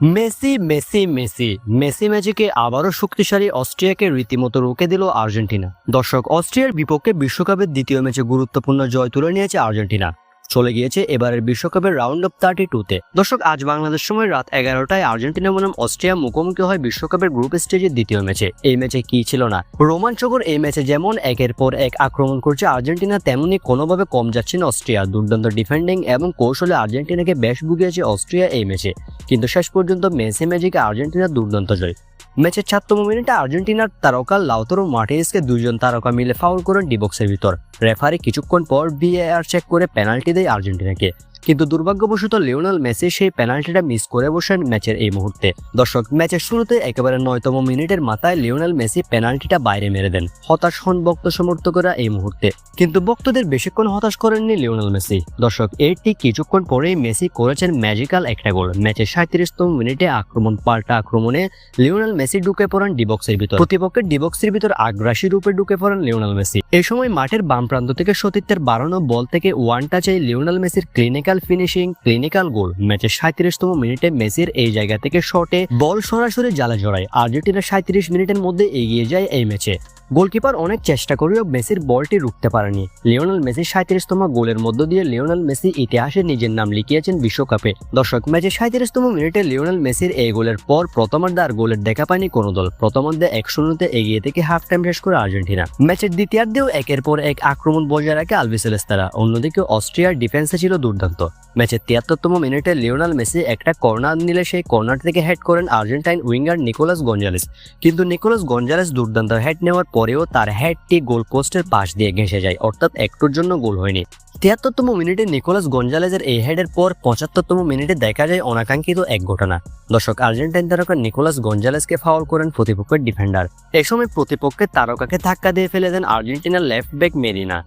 Messi Messi Messi Messi ম্যাজিকে আবারও শক্তিশালী অস্ট্রিয়াকে রীতিমতো রুখে দিল আর্জেন্টিনা। দর্শক, অস্ট্রিয়ার বিপক্ষে বিশ্বকাপের দ্বিতীয় ম্যাচে গুরুত্বপূর্ণ জয় তুলে নিয়েছে আর্জেন্টিনা, চলে গিয়েছে এবারের বিশ্বকাপের রাউন্ড অফ 32-তে। দর্শক, আজ বাংলাদেশ সময় রাত 11টায় আর্জেন্টিনা বনাম অস্ট্রিয়া মুখোমুখি হয় বিশ্বকাপের গ্রুপ স্টেজের দ্বিতীয় ম্যাচে। এই ম্যাচে কি ছিল না রোমাঞ্চকর। এই ম্যাচে যেমন একের পর এক আক্রমণ করছে আর্জেন্টিনা, তেমনি কোনোভাবে কম যাচ্ছে না অস্ট্রিয়া। দুর্দান্ত ডিফেন্ডিং এবং কৌশলে আর্জেন্টিনাকে বেশ ভুগিয়েছে অস্ট্রিয়া এই ম্যাচে, কিন্তু শেষ পর্যন্ত মেসি ম্যাজিকে আর্জেন্টিনার দুর্দান্ত জয়। ম্যাচের ৭তম মিনিটে আর্জেন্টিনার তারকা লাউতারো মার্টিনেজকে দুইজন তারকা মিলে ফাউল করেন ডি বক্সের ভিতর। রেফারি কিছুক্ষণ পর ভিএআর চেক করে পেনাল্টি দেয় আর্জেন্টিনাকে, কিন্তু দুর্ভাগ্যবশত লিওনেল মেসি সেই পেনাল্টিটা মিস করে বসেন ম্যাচের এই মুহূর্তে। দর্শক, ম্যাচের শুরুতে একেবারে ৯তম মিনিটের মাথায় লিওনেল মেসি পেনাল্টিটা বাইরে মেরে দেন। হতাশ হন ভক্ত সমর্থকরা এই মুহূর্তে, কিন্তু ভক্তদের বেশিক্ষণ হতাশ করেননি লিওনেল মেসি। দর্শক, এর ঠিক কিছুক্ষণ পরেই মেসি করেছেন ম্যাজিক্যাল একটা গোল। ম্যাচের ৩৭তম মিনিটে আক্রমণ পাল্টা আক্রমণে লিওনেল মেসি ঢুকে পড়েন ডি বক্সের ভিতর। প্রতিপক্ষের ডি বক্সের ভিতর আগ্রাসী রূপে ঢুকে পড়েন লিওনেল মেসি। এই সময় মাঠের বাম প্রান্ত থেকে সতীর্থের বাড়ানো বল থেকে ওয়ান টাচে লিওনেল মেসির ক্লিনিক্যাল গোল। ম্যাচের ৩৭তম মিনিটে মেসির এই জায়গা থেকে শটে বল সরাসরি জালে জড়ায়। আর্জেন্টিনা ৩৭ মিনিটের মধ্যে এগিয়ে যায় এই ম্যাচে। গোলকিপার অনেক চেষ্টা করেও মেসির বলটি রুখতে পারেনি। লিওনেল মেসির ৩৭তম গোলের মধ্য দিয়ে লিওনেল মেসি ইতিহাসে নিজের নাম লিখিয়েছেন বিশ্বকাপে। দর্শক, ম্যাচের ৩৭তম মিনিটে লিওনেল মেসির এই গোলের পর প্রথমার্ধে আর গোলের দেখা পায়নি কোনো দল। প্রথমার্ধে ১-০তে এগিয়ে থেকে হাফ টাইম শেষ করে আর্জেন্টিনা। ম্যাচের দ্বিতীয়ার্ধেও একের পর এক আক্রমণ বজায় রাখে আলবিসেলেস্তারা। অন্যদিকে অস্ট্রিয়ার ডিফেন্সে ছিল দুর্দান্ত। ম্যাচের ৭৩তম মিনিটে লিওনেল মেসি একটা কর্নার নিলে সেই কর্নার থেকে হেড করেন আর্জেন্টাইন উইঙ্গার নিকোলাস গঞ্জালেস, কিন্তু নিকোলাস গঞ্জালেস দুর্দান্ত হেড নেওয়ার পরেও তার হেডটি গোল পোস্টের পাশ দিয়ে ঘেঁষে যায়, অর্থাৎ একটুর জন্য গোল হয়নি। ৭৩তম মিনিটে নিকোলাস গঞ্জালেসের এই হেডের পর ৭৫তম মিনিটে দেখা যায় অনাকাঙ্ক্ষিত এক ঘটনা। দর্শক, আর্জেন্টাইন তারকা নিকোলাস গঞ্জালেসকে ফাউল করেন প্রতিপক্ষের ডিফেন্ডার। এই সময় প্রতিপক্ষের তারকাকে ধাক্কা দিয়ে ফেলে দেন আর্জেন্টিনার লেফট ব্যাক মেরিনা।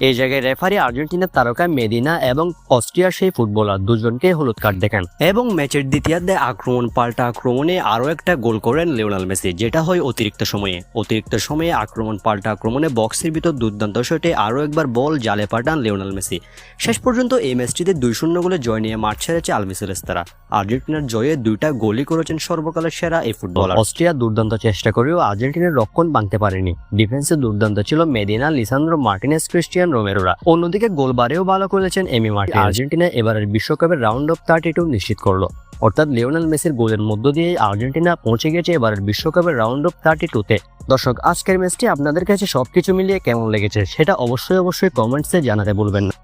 এই জায়গায় রেফারি আর্জেন্টিনার তারকা মেদিনা এবং অস্ট্রিয়ার সেই ফুটবলার দুজনকে হলুদ কার্ড দেখান এবং ম্যাচের দ্বিতীয়ার্ধে আক্রমণ পাল্টা আক্রমণে আরও একটা গোল করেন লিওনেল মেসি, যেটা হয় অতিরিক্ত সময়ে আক্রমণ পাল্টা আক্রমণে বক্সের ভিতর দুর্দান্ত শটে আরও একবার বল জালে পাঠান লিওনেল মেসি। শেষ পর্যন্ত এই ম্যাচটিতে ২-০ গোলে জয় নিয়ে মাঠ ছেড়েছে আলবিসেলেস্তারা। আর্জেন্টিনার জয়ে ২টা গোলই করেছেন সর্বকালের সেরা এই ফুটবলার। অস্ট্রিয়া দুর্দান্ত চেষ্টা করেও আর্জেন্টিনার রক্ষণ ভাঙতে পারেনি। ডিফেন্সে দুর্দান্ত ছিল মেদিনা, লিসান্দ্রো মার্টিনেজ, ক্রিস্টিয়ান রোমেরোরা। অন্যদিকে গোলবারেও ভালো করেছেন এমি মার্টিনেজ। আর্জেন্টিনা এবারের বিশ্বকাপের রাউন্ড অফ 32 নিশ্চিত করলো, অর্থাৎ লিওনেল মেসির গোলের মধ্য দিয়ে আর্জেন্টিনা পৌঁছে গেছে এবারের বিশ্বকাপের রাউন্ড অফ 32-তে। দর্শক, আজকের ম্যাচটি আপনাদের কাছে সবকিছু মিলিয়ে কেমন লেগেছে সেটা অবশ্যই কমেন্টসে জানাতে ভুলবেন না।